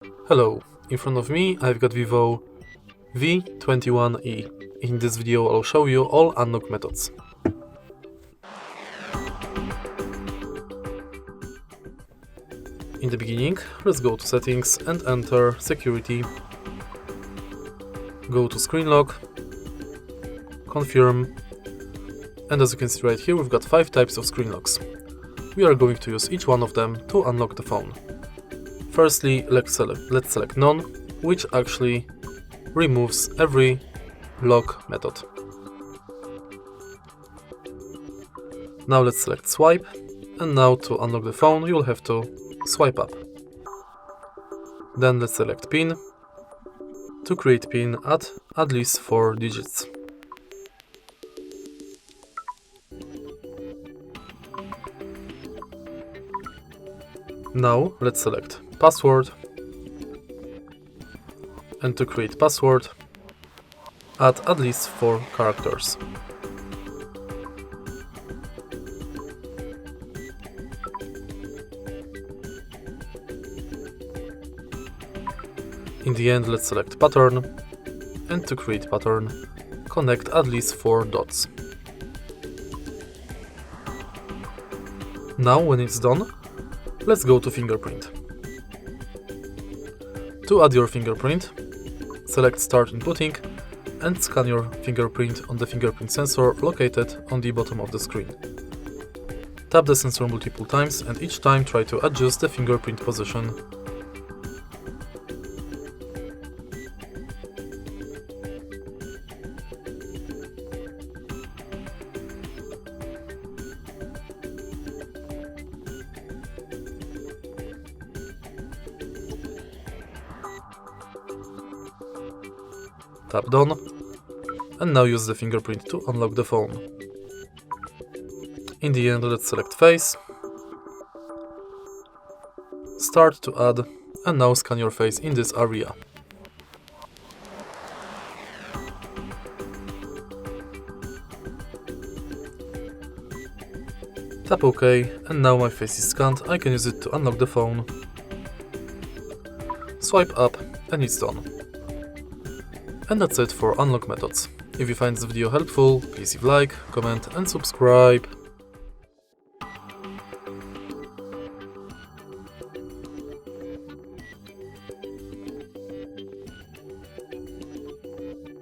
Hello, in front of me I've got VIVO V21e. In this video I'll show you all unlock methods. In the beginning, let's go to settings and enter security. Go to screen lock, confirm, and as you can see right here we've got 5 types of screen locks. We are going to use each one of them to unlock the phone. Firstly, let's select none, which actually removes every lock method. Now let's select swipe, and now to unlock the phone you'll have to swipe up. Then let's select pin. To create pin, add least 4 digits. Now let's select password, and to create password, add at least 4 characters. In the end, let's select pattern, and to create pattern, connect at least 4 dots. Now when it's done, let's go to fingerprint. To add your fingerprint, select Start Inputting and scan your fingerprint on the fingerprint sensor located on the bottom of the screen. Tap the sensor multiple times and each time try to adjust the fingerprint position. Tap Done, and now use the fingerprint to unlock the phone. In the end, let's select face, start to add, and now scan your face in this area. Tap OK, and now my face is scanned. I can use it to unlock the phone. Swipe up, and it's done. And that's it for unlock methods. If you find this video helpful, please leave a like, comment and subscribe.